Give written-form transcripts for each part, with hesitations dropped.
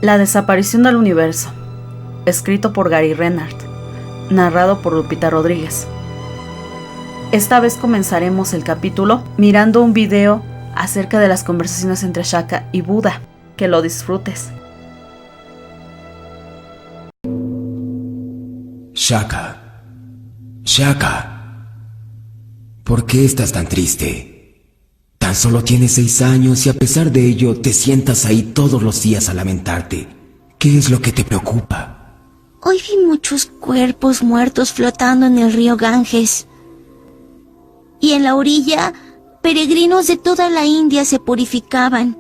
La desaparición del universo, escrito por Gary Renard, narrado por Lupita Rodríguez. Esta vez comenzaremos el capítulo mirando un video acerca de las conversaciones entre Shaka y Buda. Que lo disfrutes. Shaka, Shaka, ¿por qué estás tan triste? Tan solo tienes 6 años y a pesar de ello te sientas ahí todos los días a lamentarte. ¿Qué es lo que te preocupa? Hoy vi muchos cuerpos muertos flotando en el río Ganges. Y en la orilla, peregrinos de toda la India se purificaban.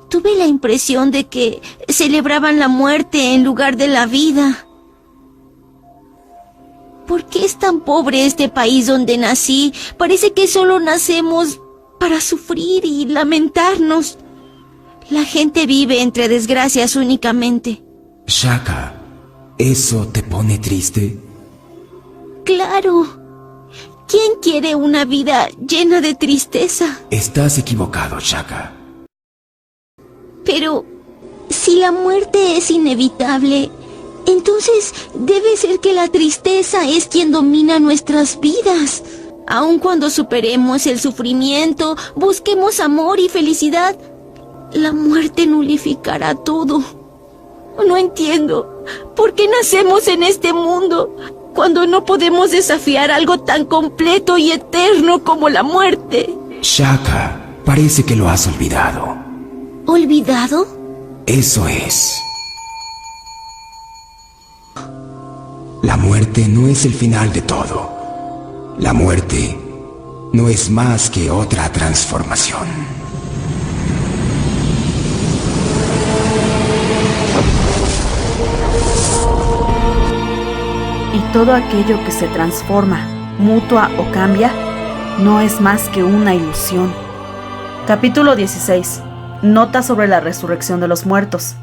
Tuve la impresión de que celebraban la muerte en lugar de la vida. ¿Por qué es tan pobre este país donde nací? Parece que solo nacemos para sufrir y lamentarnos. La gente vive entre desgracias únicamente. Shaka, ¿eso te pone triste? Claro. ¿Quién quiere una vida llena de tristeza? Estás equivocado, Shaka. Pero si la muerte es inevitable, entonces debe ser que la tristeza es quien domina nuestras vidas. Aun cuando superemos el sufrimiento, busquemos amor y felicidad, la muerte nulificará todo. No entiendo por qué nacemos en este mundo cuando no podemos desafiar algo tan completo y eterno como la muerte. Shaka, parece que lo has olvidado. ¿Olvidado? Eso es. La muerte no es el final de todo. La muerte no es más que otra transformación. Y todo aquello que se transforma, mutua o cambia, no es más que una ilusión. Capítulo 16. Nota sobre la resurrección de los muertos.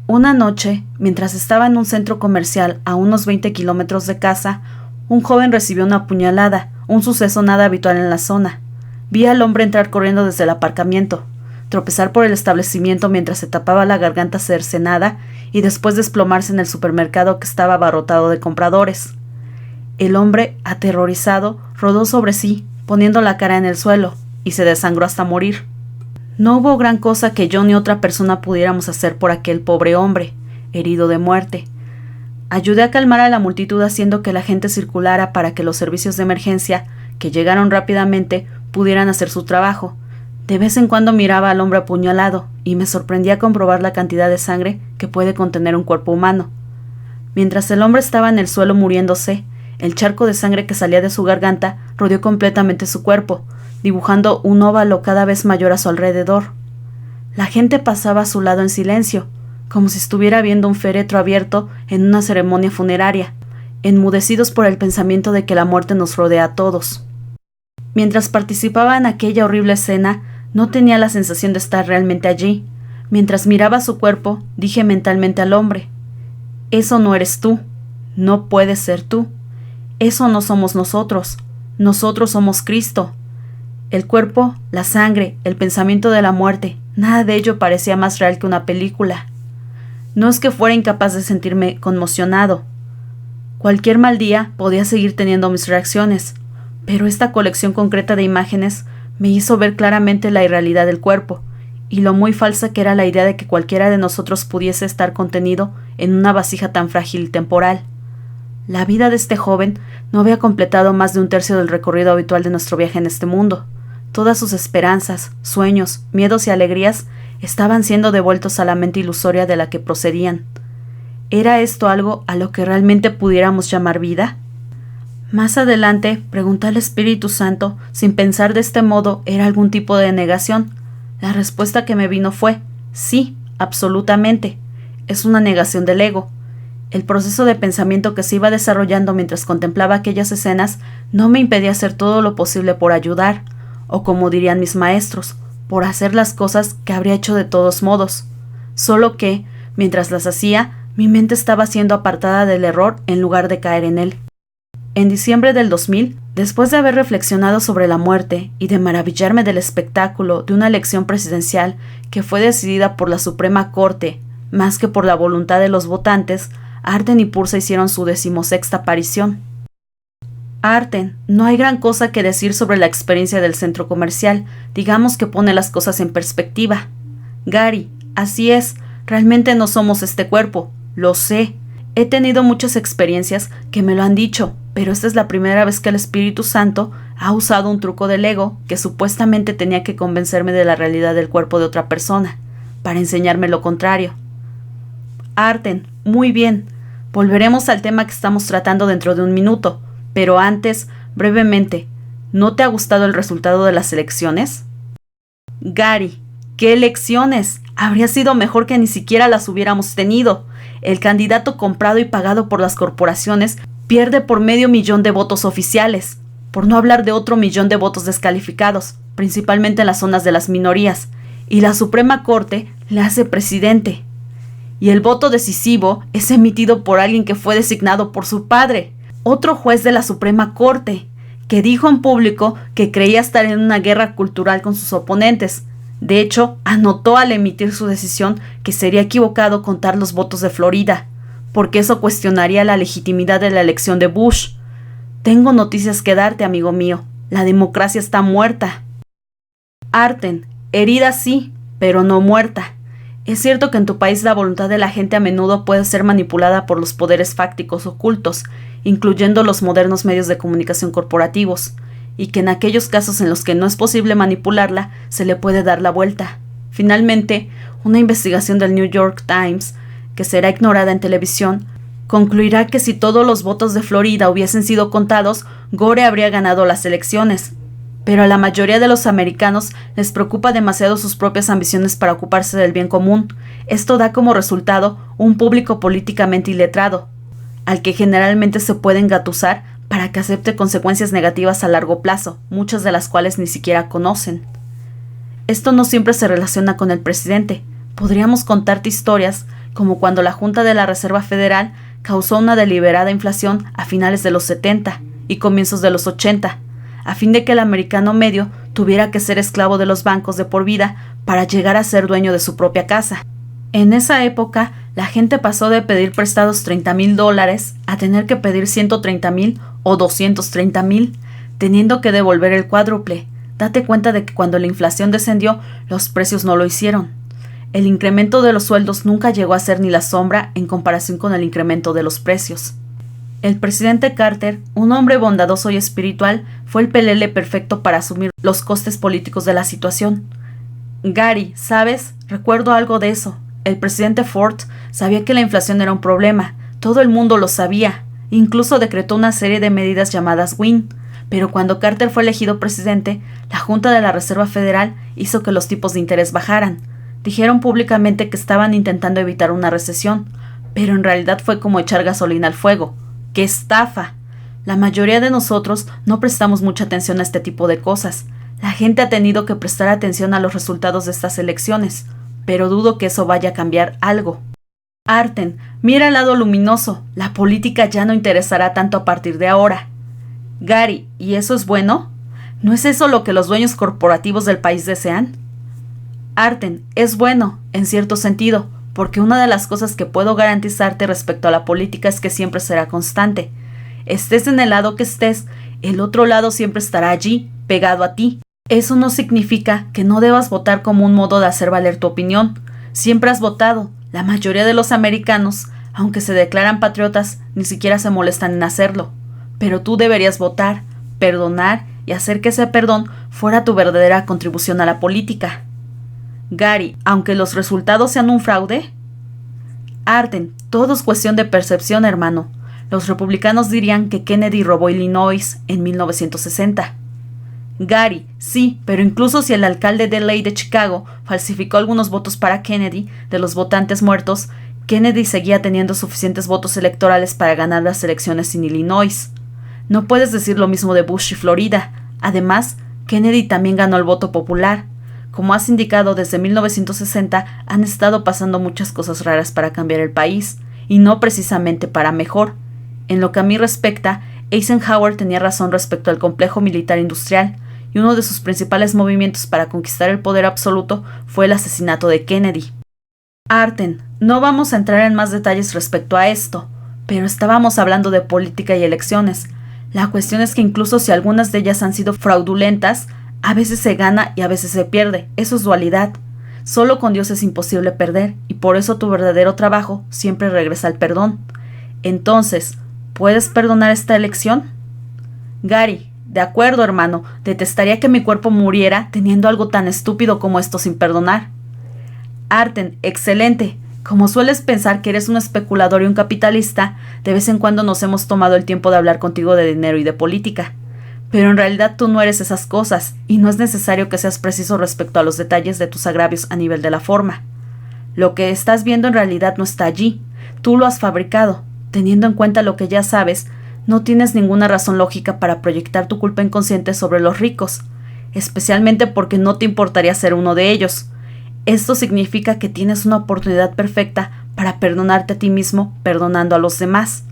Una noche, mientras estaba en un centro comercial a unos 20 kilómetros de casa, un joven recibió una puñalada, un suceso nada habitual en la zona. Vi al hombre entrar corriendo desde el aparcamiento, tropezar por el establecimiento mientras se tapaba la garganta cercenada y después desplomarse en el supermercado que estaba abarrotado de compradores. El hombre, aterrorizado, rodó sobre sí, poniendo la cara en el suelo, y se desangró hasta morir. No hubo gran cosa que yo ni otra persona pudiéramos hacer por aquel pobre hombre, herido de muerte. Ayudé a calmar a la multitud haciendo que la gente circulara para que los servicios de emergencia, que llegaron rápidamente, pudieran hacer su trabajo. De vez en cuando miraba al hombre apuñalado y me sorprendía comprobar la cantidad de sangre que puede contener un cuerpo humano. Mientras el hombre estaba en el suelo muriéndose, el charco de sangre que salía de su garganta rodeó completamente su cuerpo, dibujando un óvalo cada vez mayor a su alrededor. La gente pasaba a su lado en silencio, como si estuviera viendo un féretro abierto en una ceremonia funeraria, enmudecidos por el pensamiento de que la muerte nos rodea a todos. Mientras participaba en aquella horrible escena, no tenía la sensación de estar realmente allí. Mientras miraba su cuerpo, dije mentalmente al hombre: «Eso no eres tú, no puedes ser tú. Eso no somos nosotros, nosotros somos Cristo». El cuerpo, la sangre, el pensamiento de la muerte, nada de ello parecía más real que una película. No es que fuera incapaz de sentirme conmocionado. Cualquier mal día podía seguir teniendo mis reacciones, pero esta colección concreta de imágenes me hizo ver claramente la irrealidad del cuerpo, y lo muy falsa que era la idea de que cualquiera de nosotros pudiese estar contenido en una vasija tan frágil y temporal. La vida de este joven no había completado más de 1/3 del recorrido habitual de nuestro viaje en este mundo. Todas sus esperanzas, sueños, miedos y alegrías estaban siendo devueltos a la mente ilusoria de la que procedían. ¿Era esto algo a lo que realmente pudiéramos llamar vida? Más adelante pregunté al Espíritu Santo si pensar de este modo era algún tipo de negación. La respuesta que me vino fue: sí, absolutamente. Es una negación del ego. El proceso de pensamiento que se iba desarrollando mientras contemplaba aquellas escenas no me impedía hacer todo lo posible por ayudar, o como dirían mis maestros, por hacer las cosas que habría hecho de todos modos. Solo que, mientras las hacía, mi mente estaba siendo apartada del error en lugar de caer en él. En diciembre del 2000 Después de haber reflexionado sobre la muerte y de maravillarme del espectáculo de una elección presidencial que fue decidida por la Suprema Corte más que por la voluntad de los votantes, Arten y Pursa hicieron su 16ª aparición. Arten, no hay gran cosa que decir sobre la experiencia del centro comercial, digamos que pone las cosas en perspectiva. Gary, así es, realmente no somos este cuerpo, lo sé. He tenido muchas experiencias que me lo han dicho, pero esta es la primera vez que el Espíritu Santo ha usado un truco del ego que supuestamente tenía que convencerme de la realidad del cuerpo de otra persona, para enseñarme lo contrario. Arten, muy bien. Volveremos al tema que estamos tratando dentro de un minuto, pero antes, brevemente, ¿no te ha gustado el resultado de las elecciones? Gary, ¿qué elecciones? Habría sido mejor que ni siquiera las hubiéramos tenido. El candidato comprado y pagado por las corporaciones pierde por 500,000 de votos oficiales, por no hablar de otro 1,000,000 de votos descalificados, principalmente en las zonas de las minorías, y la Suprema Corte le hace presidente. Y el voto decisivo es emitido por alguien que fue designado por su padre, otro juez de la Suprema Corte, que dijo en público que creía estar en una guerra cultural con sus oponentes. De hecho, anotó al emitir su decisión que sería equivocado contar los votos de Florida, porque eso cuestionaría la legitimidad de la elección de Bush. Tengo noticias que darte, amigo mío. La democracia está muerta. Arten, herida sí, pero no muerta. Es cierto que en tu país la voluntad de la gente a menudo puede ser manipulada por los poderes fácticos ocultos, incluyendo los modernos medios de comunicación corporativos, y que en aquellos casos en los que no es posible manipularla, se le puede dar la vuelta. Finalmente, una investigación del New York Times, que será ignorada en televisión, concluirá que si todos los votos de Florida hubiesen sido contados, Gore habría ganado las elecciones. Pero a la mayoría de los americanos les preocupa demasiado sus propias ambiciones para ocuparse del bien común. Esto da como resultado un público políticamente iletrado, al que generalmente se puede engatusar para que acepte consecuencias negativas a largo plazo, muchas de las cuales ni siquiera conocen. Esto no siempre se relaciona con el presidente. Podríamos contarte historias como cuando la Junta de la Reserva Federal causó una deliberada inflación a finales de los 70 y comienzos de los 80, a fin de que el americano medio tuviera que ser esclavo de los bancos de por vida para llegar a ser dueño de su propia casa. En esa época, la gente pasó de pedir prestados $30,000 a tener que pedir 130,000 o 230,000, teniendo que devolver el cuádruple. Date cuenta de que cuando la inflación descendió, los precios no lo hicieron. El incremento de los sueldos nunca llegó a ser ni la sombra en comparación con el incremento de los precios. El presidente Carter, un hombre bondadoso y espiritual, fue el pelele perfecto para asumir los costes políticos de la situación. Gary, ¿sabes? Recuerdo algo de eso. El presidente Ford sabía que la inflación era un problema. Todo el mundo lo sabía. Incluso decretó una serie de medidas llamadas WIN. Pero cuando Carter fue elegido presidente, la Junta de la Reserva Federal hizo que los tipos de interés bajaran. Dijeron públicamente que estaban intentando evitar una recesión, pero en realidad fue como echar gasolina al fuego. ¡Qué estafa! La mayoría de nosotros no prestamos mucha atención a este tipo de cosas. La gente ha tenido que prestar atención a los resultados de estas elecciones, pero dudo que eso vaya a cambiar algo. Arten, mira el lado luminoso. La política ya no interesará tanto a partir de ahora. Gary, ¿y eso es bueno? ¿No es eso lo que los dueños corporativos del país desean? Arten, es bueno, en cierto sentido, porque una de las cosas que puedo garantizarte respecto a la política es que siempre será constante. Estés en el lado que estés, el otro lado siempre estará allí, pegado a ti. Eso no significa que no debas votar como un modo de hacer valer tu opinión. Siempre has votado. La mayoría de los americanos, aunque se declaran patriotas, ni siquiera se molestan en hacerlo. Pero tú deberías votar, perdonar y hacer que ese perdón fuera tu verdadera contribución a la política. Gary, aunque los resultados sean un fraude. Arten, todo es cuestión de percepción, hermano. Los republicanos dirían que Kennedy robó Illinois en 1960. Gary, sí, pero incluso si el alcalde de ley de Chicago falsificó algunos votos para Kennedy, de los votantes muertos, Kennedy seguía teniendo suficientes votos electorales para ganar las elecciones en Illinois. No puedes decir lo mismo de Bush y Florida. Además, Kennedy también ganó el voto popular. Como has indicado, desde 1960 han estado pasando muchas cosas raras para cambiar el país, y no precisamente para mejor. En lo que a mí respecta, Eisenhower tenía razón respecto al complejo militar industrial, y uno de sus principales movimientos para conquistar el poder absoluto fue el asesinato de Kennedy. Arten, no vamos a entrar en más detalles respecto a esto, pero estábamos hablando de política y elecciones. La cuestión es que incluso si algunas de ellas han sido fraudulentas, a veces se gana y a veces se pierde. Eso es dualidad. Solo con Dios es imposible perder, y por eso tu verdadero trabajo siempre regresa al perdón. Entonces, ¿puedes perdonar esta elección? Gary, de acuerdo, hermano, detestaría que mi cuerpo muriera teniendo algo tan estúpido como esto sin perdonar. Arten, excelente. Como sueles pensar que eres un especulador y un capitalista, de vez en cuando nos hemos tomado el tiempo de hablar contigo de dinero y de política. Pero en realidad tú no eres esas cosas, y no es necesario que seas preciso respecto a los detalles de tus agravios a nivel de la forma. Lo que estás viendo en realidad no está allí. Tú lo has fabricado. Teniendo en cuenta lo que ya sabes, no tienes ninguna razón lógica para proyectar tu culpa inconsciente sobre los ricos, especialmente porque no te importaría ser uno de ellos. Esto significa que tienes una oportunidad perfecta para perdonarte a ti mismo perdonando a los demás.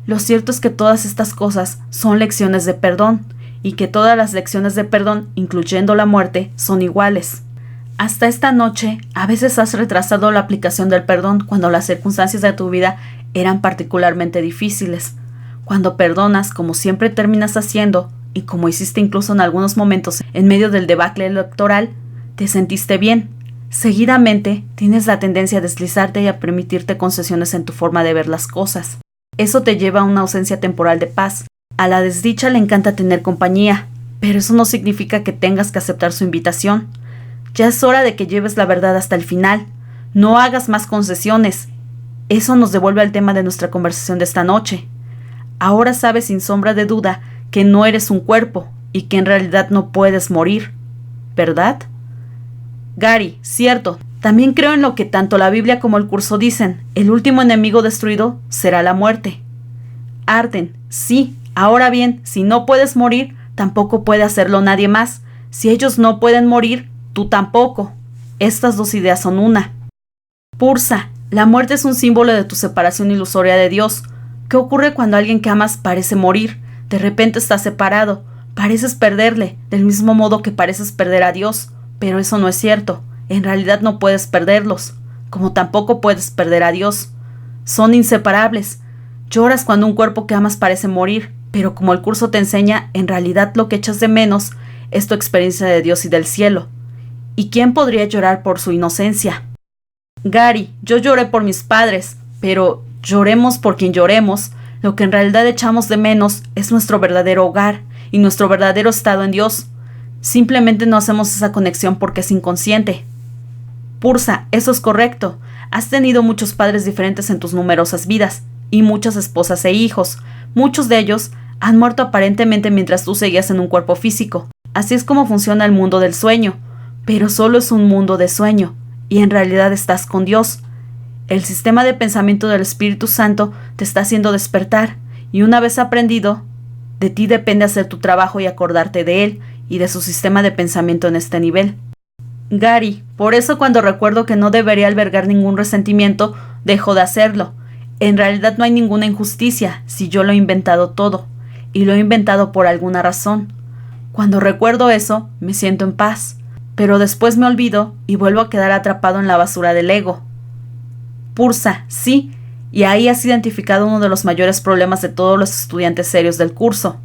Lo cierto es que todas estas cosas son lecciones de perdón, y que todas las lecciones de perdón, incluyendo la muerte, son iguales. Hasta esta noche, a veces has retrasado la aplicación del perdón cuando las circunstancias de tu vida eran particularmente difíciles. Cuando perdonas, como siempre terminas haciendo, y como hiciste incluso en algunos momentos en medio del debacle electoral, te sentiste bien. Seguidamente, tienes la tendencia a deslizarte y a permitirte concesiones en tu forma de ver las cosas. Eso te lleva a una ausencia temporal de paz. A la desdicha le encanta tener compañía, pero eso no significa que tengas que aceptar su invitación. Ya es hora de que lleves la verdad hasta el final. No hagas más concesiones. Eso nos devuelve al tema de nuestra conversación de esta noche. Ahora sabes sin sombra de duda que no eres un cuerpo y que en realidad no puedes morir, ¿verdad? Gary, cierto. También creo en lo que tanto la Biblia como el curso dicen. El último enemigo destruido será la muerte. Arten, sí. Ahora bien, si no puedes morir, tampoco puede hacerlo nadie más. Si ellos no pueden morir, tú tampoco. Estas dos ideas son una. Pursa, la muerte es un símbolo de tu separación ilusoria de Dios. ¿Qué ocurre cuando alguien que amas parece morir? De repente estás separado. Pareces perderle, del mismo modo que pareces perder a Dios. Pero eso no es cierto. En realidad no puedes perderlos, como tampoco puedes perder a Dios. Son inseparables. Lloras cuando un cuerpo que amas parece morir, pero como el curso te enseña, en realidad lo que echas de menos es tu experiencia de Dios y del cielo. ¿Y quién podría llorar por su inocencia? Gary, yo lloré por mis padres, pero lloremos por quien lloremos, lo que en realidad echamos de menos es nuestro verdadero hogar y nuestro verdadero estado en Dios. Simplemente no hacemos esa conexión porque es inconsciente. Pursa, eso es correcto. Has tenido muchos padres diferentes en tus numerosas vidas, y muchas esposas e hijos. Muchos de ellos han muerto aparentemente mientras tú seguías en un cuerpo físico. Así es como funciona el mundo del sueño. Pero solo es un mundo de sueño, y en realidad estás con Dios. El sistema de pensamiento del Espíritu Santo te está haciendo despertar, y una vez aprendido, de ti depende hacer tu trabajo y acordarte de él y de su sistema de pensamiento en este nivel. Gary, por eso cuando recuerdo que no debería albergar ningún resentimiento, dejo de hacerlo. En realidad no hay ninguna injusticia si yo lo he inventado todo, y lo he inventado por alguna razón. Cuando recuerdo eso, me siento en paz, pero después me olvido y vuelvo a quedar atrapado en la basura del ego. Pursa, sí, y ahí has identificado uno de los mayores problemas de todos los estudiantes serios del curso.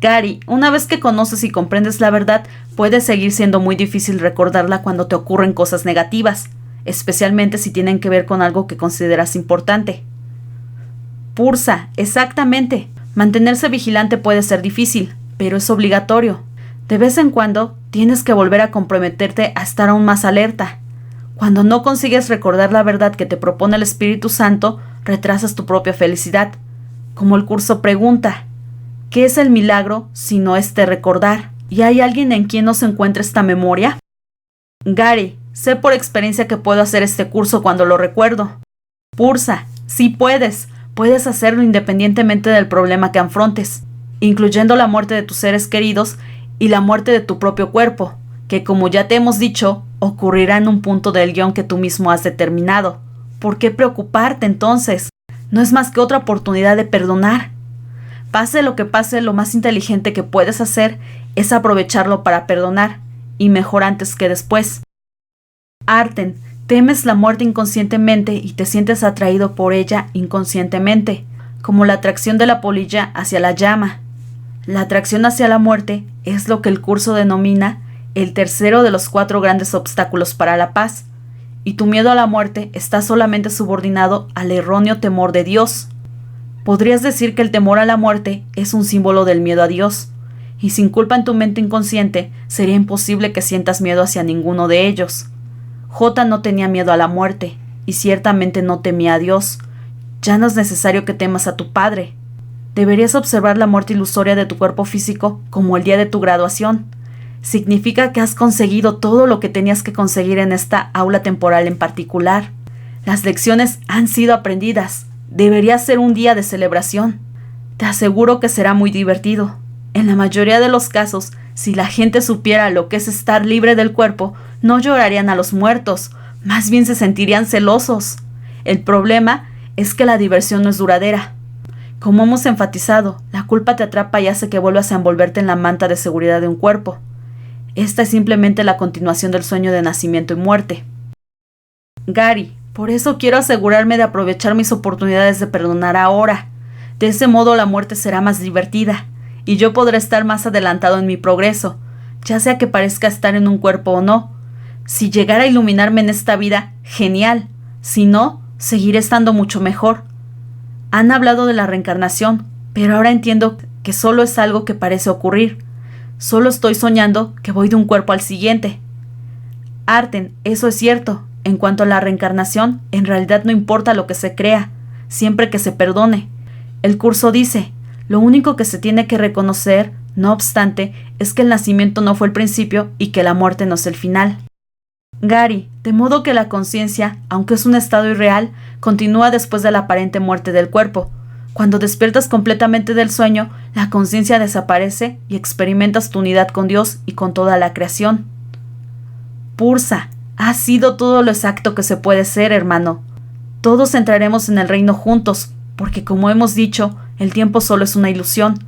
Gary, una vez que conoces y comprendes la verdad, puede seguir siendo muy difícil recordarla cuando te ocurren cosas negativas, especialmente si tienen que ver con algo que consideras importante. Pursa, exactamente. Mantenerse vigilante puede ser difícil, pero es obligatorio. De vez en cuando, tienes que volver a comprometerte a estar aún más alerta. Cuando no consigues recordar la verdad que te propone el Espíritu Santo, retrasas tu propia felicidad. Como el curso pregunta, ¿qué es el milagro si no es de recordar? ¿Y hay alguien en quien no se encuentra esta memoria? Gary, sé por experiencia que puedo hacer este curso cuando lo recuerdo. Pursa, sí puedes. Puedes hacerlo independientemente del problema que afrontes, incluyendo la muerte de tus seres queridos y la muerte de tu propio cuerpo, que como ya te hemos dicho, ocurrirá en un punto del guión que tú mismo has determinado. ¿Por qué preocuparte entonces? No es más que otra oportunidad de perdonar. Pase lo que pase, lo más inteligente que puedes hacer es aprovecharlo para perdonar, y mejor antes que después. Arten, temes la muerte inconscientemente y te sientes atraído por ella inconscientemente, como la atracción de la polilla hacia la llama. La atracción hacia la muerte es lo que el curso denomina el tercero de los 4 grandes obstáculos para la paz, y tu miedo a la muerte está solamente subordinado al erróneo temor de Dios. Podrías decir que el temor a la muerte es un símbolo del miedo a Dios, y sin culpa en tu mente inconsciente sería imposible que sientas miedo hacia ninguno de ellos. J no tenía miedo a la muerte, y ciertamente no temía a Dios. Ya no es necesario que temas a tu padre. Deberías observar la muerte ilusoria de tu cuerpo físico como el día de tu graduación. Significa que has conseguido todo lo que tenías que conseguir en esta aula temporal en particular. Las lecciones han sido aprendidas. Debería ser un día de celebración. Te aseguro que será muy divertido. En la mayoría de los casos, si la gente supiera lo que es estar libre del cuerpo, no llorarían a los muertos, más bien se sentirían celosos. El problema es que la diversión no es duradera. Como hemos enfatizado, la culpa te atrapa y hace que vuelvas a envolverte en la manta de seguridad de un cuerpo. Esta es simplemente la continuación del sueño de nacimiento y muerte. Gary, por eso quiero asegurarme de aprovechar mis oportunidades de perdonar ahora. De ese modo la muerte será más divertida, y yo podré estar más adelantado en mi progreso, ya sea que parezca estar en un cuerpo o no. Si llegara a iluminarme en esta vida, genial. Si no, seguiré estando mucho mejor. Han hablado de la reencarnación, pero ahora entiendo que solo es algo que parece ocurrir. Solo estoy soñando que voy de un cuerpo al siguiente. Arten, eso es cierto. En cuanto a la reencarnación, en realidad no importa lo que se crea, siempre que se perdone. El curso dice, lo único que se tiene que reconocer, no obstante, es que el nacimiento no fue el principio y que la muerte no es el final. Gary, de modo que la conciencia, aunque es un estado irreal, continúa después de la aparente muerte del cuerpo. Cuando despiertas completamente del sueño, la conciencia desaparece y experimentas tu unidad con Dios y con toda la creación. Pursa, ha sido todo lo exacto que se puede ser, hermano. Todos entraremos en el reino juntos, porque como hemos dicho, el tiempo solo es una ilusión.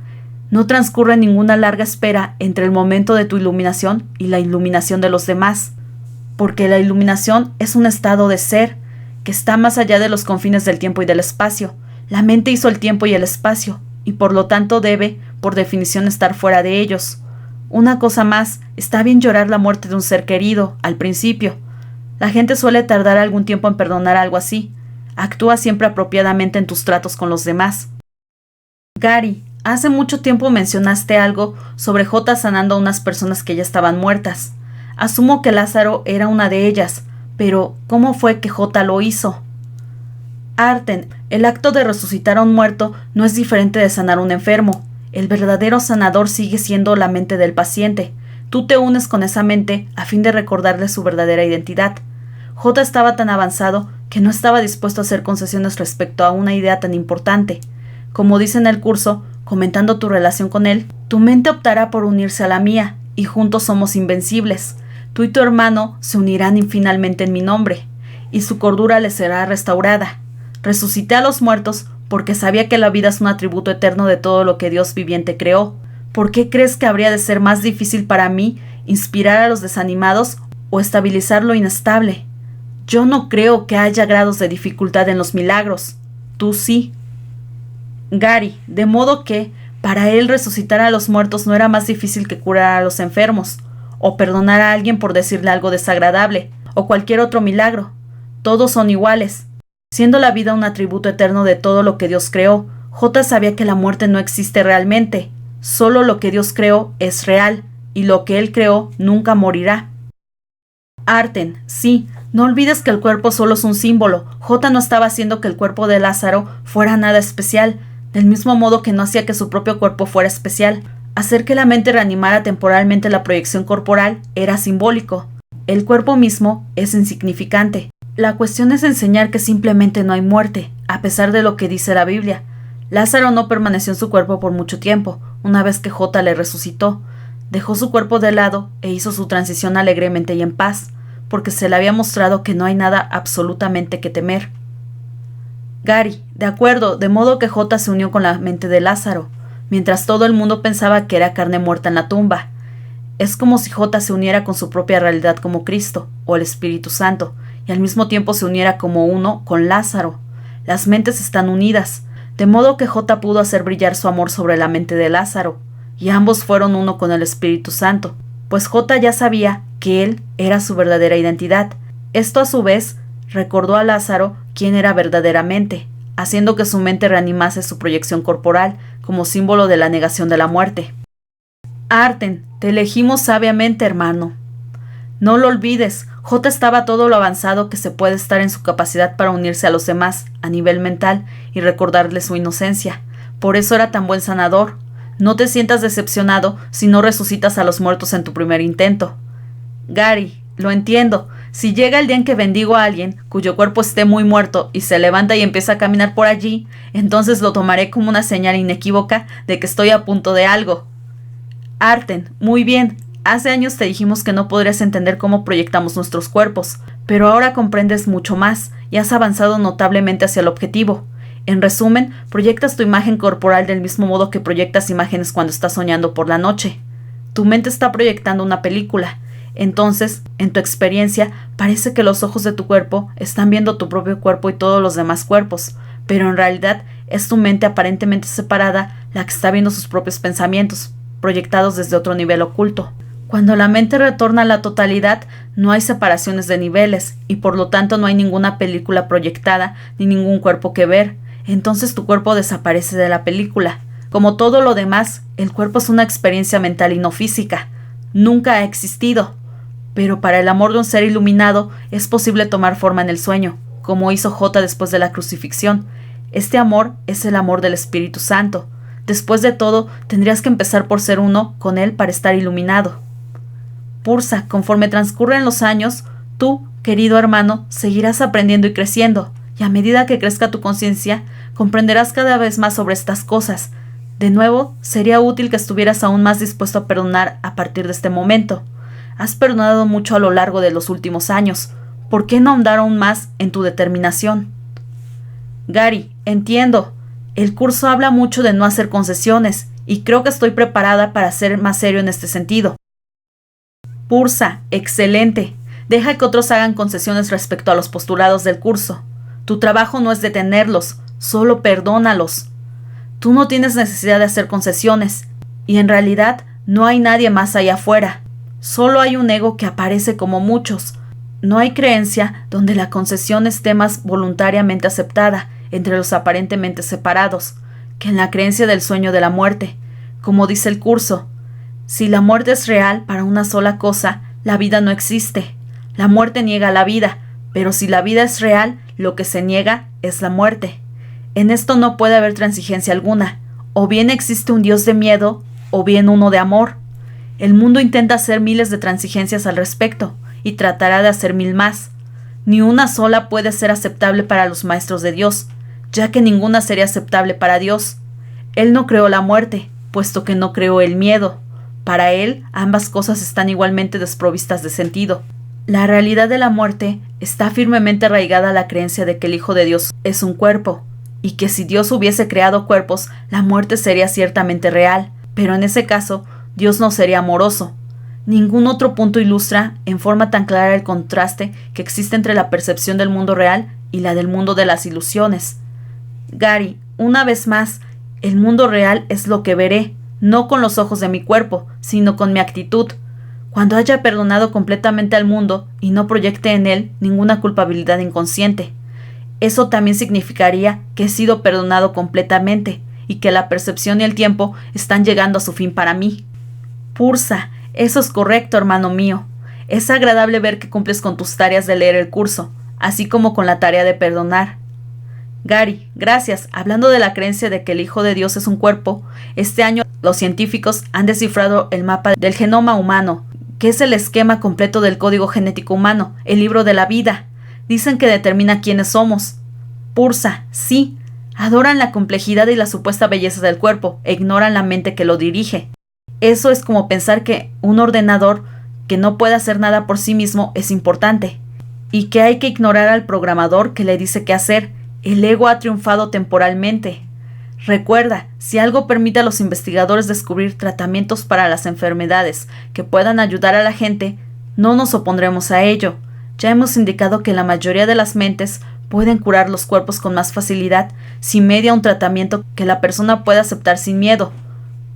No transcurre ninguna larga espera entre el momento de tu iluminación y la iluminación de los demás, porque la iluminación es un estado de ser que está más allá de los confines del tiempo y del espacio. La mente hizo el tiempo y el espacio, y por lo tanto debe, por definición, estar fuera de ellos. Una cosa más, está bien llorar la muerte de un ser querido, al principio. La gente suele tardar algún tiempo en perdonar algo así. Actúa siempre apropiadamente en tus tratos con los demás. Gary, hace mucho tiempo mencionaste algo sobre J sanando a unas personas que ya estaban muertas. Asumo que Lázaro era una de ellas, pero ¿cómo fue que J lo hizo? Arten, el acto de resucitar a un muerto no es diferente de sanar a un enfermo. El verdadero sanador sigue siendo la mente del paciente. Tú te unes con esa mente a fin de recordarle su verdadera identidad. J estaba tan avanzado que no estaba dispuesto a hacer concesiones respecto a una idea tan importante. Como dice en el curso, comentando tu relación con él, tu mente optará por unirse a la mía, y juntos somos invencibles. Tú y tu hermano se unirán finalmente en mi nombre, y su cordura le será restaurada. Resucité a los muertos porque sabía que la vida es un atributo eterno de todo lo que Dios viviente creó. ¿Por qué crees que habría de ser más difícil para mí inspirar a los desanimados o estabilizar lo inestable? Yo no creo que haya grados de dificultad en los milagros. Tú sí. Gary, de modo que, para él resucitar a los muertos no era más difícil que curar a los enfermos, o perdonar a alguien por decirle algo desagradable, o cualquier otro milagro. Todos son iguales. Siendo la vida un atributo eterno de todo lo que Dios creó, J sabía que la muerte no existe realmente. Solo lo que Dios creó es real, y lo que Él creó nunca morirá. Arten, sí, no olvides que el cuerpo solo es un símbolo. J no estaba haciendo que el cuerpo de Lázaro fuera nada especial, del mismo modo que no hacía que su propio cuerpo fuera especial. Hacer que la mente reanimara temporalmente la proyección corporal era simbólico. El cuerpo mismo es insignificante. La cuestión es enseñar que simplemente no hay muerte, a pesar de lo que dice la Biblia. Lázaro no permaneció en su cuerpo por mucho tiempo, una vez que J le resucitó. Dejó su cuerpo de lado e hizo su transición alegremente y en paz, porque se le había mostrado que no hay nada absolutamente que temer. Gary, de acuerdo, de modo que J se unió con la mente de Lázaro. mientras todo el mundo pensaba que era carne muerta en la tumba. Es como si J se uniera con su propia realidad como Cristo, o el Espíritu Santo, y al mismo tiempo se uniera como uno con Lázaro. Las mentes están unidas, de modo que J pudo hacer brillar su amor sobre la mente de Lázaro, y ambos fueron uno con el Espíritu Santo, pues J ya sabía que él era su verdadera identidad. Esto a su vez recordó a Lázaro quién era verdaderamente, haciendo que su mente reanimase su proyección corporal como símbolo de la negación de la muerte. Arten, te elegimos sabiamente, hermano. No lo olvides, J estaba todo lo avanzado que se puede estar en su capacidad para unirse a los demás a nivel mental y recordarles su inocencia. Por eso era tan buen sanador. No te sientas decepcionado si no resucitas a los muertos en tu primer intento. Gary, lo entiendo. Si llega el día en que bendigo a alguien cuyo cuerpo esté muy muerto y se levanta y empieza a caminar por allí, entonces lo tomaré como una señal inequívoca de que estoy a punto de algo. Arten, muy bien. Hace años te dijimos que no podrías entender cómo proyectamos nuestros cuerpos, pero ahora comprendes mucho más y has avanzado notablemente hacia el objetivo. En resumen, proyectas tu imagen corporal del mismo modo que proyectas imágenes cuando estás soñando por la noche. Tu mente está proyectando una película. Entonces, en tu experiencia, parece que los ojos de tu cuerpo están viendo tu propio cuerpo y todos los demás cuerpos, pero en realidad es tu mente aparentemente separada la que está viendo sus propios pensamientos, proyectados desde otro nivel oculto. Cuando la mente retorna a la totalidad, no hay separaciones de niveles, y por lo tanto no hay ninguna película proyectada ni ningún cuerpo que ver. Entonces tu cuerpo desaparece de la película. Como todo lo demás, el cuerpo es una experiencia mental y no física. Nunca ha existido. Pero para el amor de un ser iluminado es posible tomar forma en el sueño, como hizo J después de la crucifixión. Este amor es el amor del Espíritu Santo. Después de todo, tendrías que empezar por ser uno con él para estar iluminado. Pursa, conforme transcurren los años, tú, querido hermano, seguirás aprendiendo y creciendo, y a medida que crezca tu conciencia, comprenderás cada vez más sobre estas cosas. De nuevo, sería útil que estuvieras aún más dispuesto a perdonar a partir de este momento. Has perdonado mucho a lo largo de los últimos años. ¿Por qué no ahondar aún más en tu determinación? Gary, entiendo. El curso habla mucho de no hacer concesiones, y creo que estoy preparada para ser más serio en este sentido. Pursa, excelente. Deja que otros hagan concesiones respecto a los postulados del curso. Tu trabajo no es detenerlos, solo perdónalos. Tú no tienes necesidad de hacer concesiones, y en realidad no hay nadie más allá afuera. Solo hay un ego que aparece como muchos. No hay creencia donde la concesión esté más voluntariamente aceptada entre los aparentemente separados que en la creencia del sueño de la muerte. Como dice el curso, si la muerte es real para una sola cosa, la vida no existe. La muerte niega la vida, pero si la vida es real, lo que se niega es la muerte. En esto no puede haber transigencia alguna. O bien existe un Dios de miedo, o bien uno de amor. El mundo intenta hacer miles de transigencias al respecto, y tratará de hacer 1000 más. Ni una sola puede ser aceptable para los maestros de Dios, ya que ninguna sería aceptable para Dios. Él no creó la muerte, puesto que no creó el miedo. Para él, ambas cosas están igualmente desprovistas de sentido. La realidad de la muerte está firmemente arraigada a la creencia de que el Hijo de Dios es un cuerpo, y que si Dios hubiese creado cuerpos, la muerte sería ciertamente real, pero en ese caso, Dios no sería amoroso. Ningún otro punto ilustra en forma tan clara el contraste que existe entre la percepción del mundo real y la del mundo de las ilusiones. Gary, una vez más, el mundo real es lo que veré, no con los ojos de mi cuerpo, sino con mi actitud. Cuando haya perdonado completamente al mundo y no proyecte en él ninguna culpabilidad inconsciente. Eso también significaría que he sido perdonado completamente y que la percepción y el tiempo están llegando a su fin para mí. Pursa, eso es correcto, hermano mío. Es agradable ver que cumples con tus tareas de leer el curso, así como con la tarea de perdonar. Gary, gracias. Hablando de la creencia de que el Hijo de Dios es un cuerpo, este año los científicos han descifrado el mapa del genoma humano, que es el esquema completo del código genético humano, el libro de la vida. Dicen que determina quiénes somos. Pursa, sí. Adoran la complejidad y la supuesta belleza del cuerpo e ignoran la mente que lo dirige. Eso es como pensar que un ordenador que no puede hacer nada por sí mismo es importante, y que hay que ignorar al programador que le dice qué hacer. El ego ha triunfado temporalmente. Recuerda, si algo permite a los investigadores descubrir tratamientos para las enfermedades que puedan ayudar a la gente, no nos opondremos a ello. Ya hemos indicado que la mayoría de las mentes pueden curar los cuerpos con más facilidad si media un tratamiento que la persona pueda aceptar sin miedo.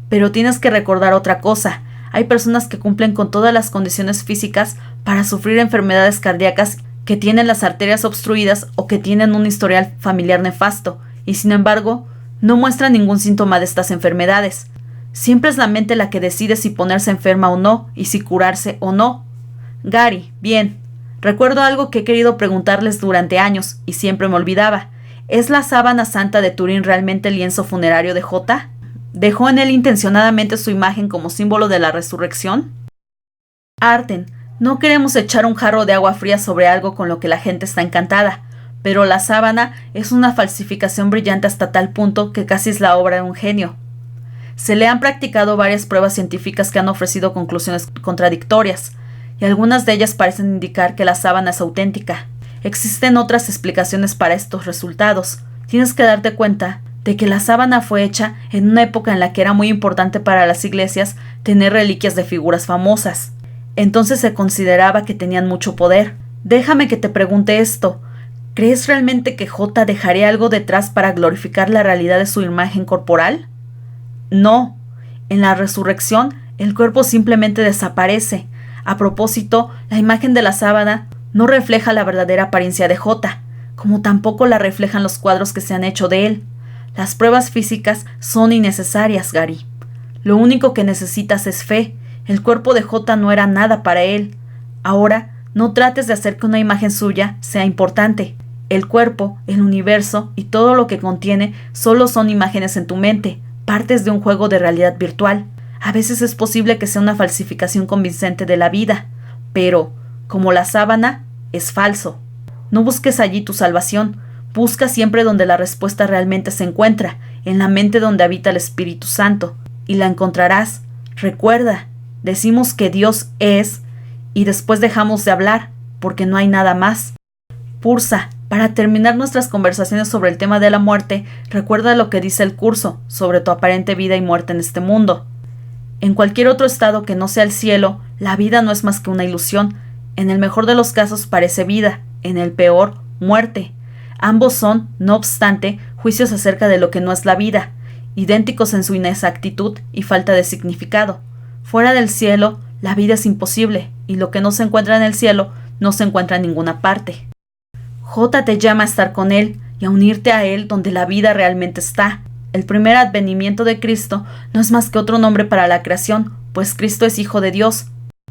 Pero tienes que recordar otra cosa. Hay personas que cumplen con todas las condiciones físicas para sufrir enfermedades cardíacas, que tienen las arterias obstruidas o que tienen un historial familiar nefasto, y sin embargo, no muestran ningún síntoma de estas enfermedades. Siempre es la mente la que decide si ponerse enferma o no, y si curarse o no. Gary, bien. Recuerdo algo que he querido preguntarles durante años, y siempre me olvidaba. ¿Es la sábana santa de Turín realmente el lienzo funerario de J? ¿Dejó en él intencionadamente su imagen como símbolo de la resurrección? Arten, no queremos echar un jarro de agua fría sobre algo con lo que la gente está encantada, pero la sábana es una falsificación brillante hasta tal punto que casi es la obra de un genio. Se le han practicado varias pruebas científicas que han ofrecido conclusiones contradictorias, y algunas de ellas parecen indicar que la sábana es auténtica. Existen otras explicaciones para estos resultados. Tienes que darte cuenta de que la sábana fue hecha en una época en la que era muy importante para las iglesias tener reliquias de figuras famosas. Entonces se consideraba que tenían mucho poder. Déjame que te pregunte esto. ¿Crees realmente que J dejaría algo detrás para glorificar la realidad de su imagen corporal? No. En la resurrección, el cuerpo simplemente desaparece. A propósito, la imagen de la sábana no refleja la verdadera apariencia de J, como tampoco la reflejan los cuadros que se han hecho de él. Las pruebas físicas son innecesarias, Gary. Lo único que necesitas es fe. El cuerpo de J no era nada para él. Ahora, no trates de hacer que una imagen suya sea importante. El cuerpo, el universo y todo lo que contiene solo son imágenes en tu mente, partes de un juego de realidad virtual. A veces es posible que sea una falsificación convincente de la vida, pero, como la sábana, es falso. No busques allí tu salvación. Busca siempre donde la respuesta realmente se encuentra, en la mente donde habita el Espíritu Santo, y la encontrarás. Recuerda, decimos que Dios es, y después dejamos de hablar, porque no hay nada más. Pursa, para terminar nuestras conversaciones sobre el tema de la muerte, recuerda lo que dice el curso sobre tu aparente vida y muerte en este mundo. En cualquier otro estado que no sea el cielo, la vida no es más que una ilusión. En el mejor de los casos parece vida, en el peor, muerte. Ambos son, no obstante, juicios acerca de lo que no es la vida, idénticos en su inexactitud y falta de significado. Fuera del cielo, la vida es imposible, y lo que no se encuentra en el cielo no se encuentra en ninguna parte. J te llama a estar con él y a unirte a él donde la vida realmente está. El primer advenimiento de Cristo no es más que otro nombre para la creación, pues Cristo es Hijo de Dios.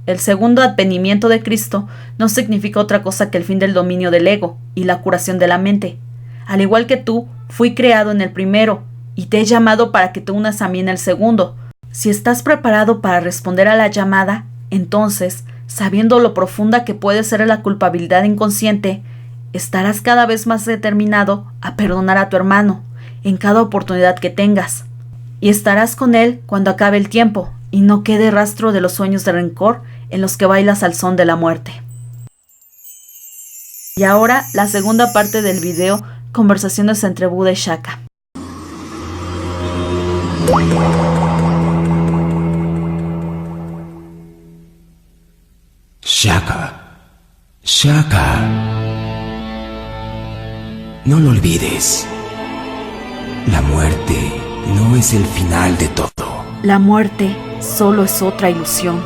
El segundo advenimiento de Cristo no significa otra cosa que el fin del dominio del ego y la curación de la mente. Al igual que tú, fui creado en el primero, y te he llamado para que te unas a mí en el segundo. Si estás preparado para responder a la llamada, entonces, sabiendo lo profunda que puede ser la culpabilidad inconsciente, estarás cada vez más determinado a perdonar a tu hermano en cada oportunidad que tengas, y estarás con él cuando acabe el tiempo y no quede rastro de los sueños de rencor en los que bailas al son de la muerte. Y ahora la segunda parte del video, conversaciones entre Buda y Shaka. Shaka. No lo olvides. La muerte no es el final de todo. La muerte solo es otra ilusión.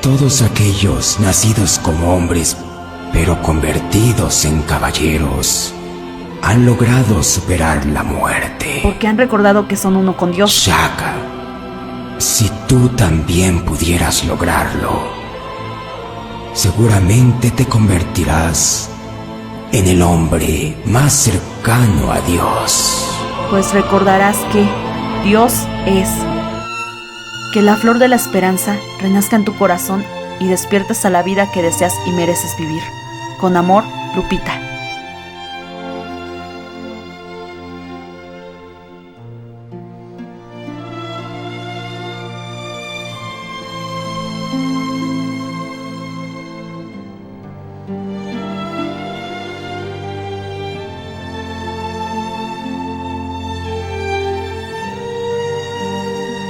Todos aquellos nacidos como hombres, pero convertidos en caballeros, han logrado superar la muerte. Porque han recordado que son uno con Dios. Shaka, si tú también pudieras lograrlo, seguramente te convertirás en el hombre más cercano a Dios. Pues recordarás que Dios es. Que la flor de la esperanza renazca en tu corazón y despiertes a la vida que deseas y mereces vivir. Con amor, Lupita.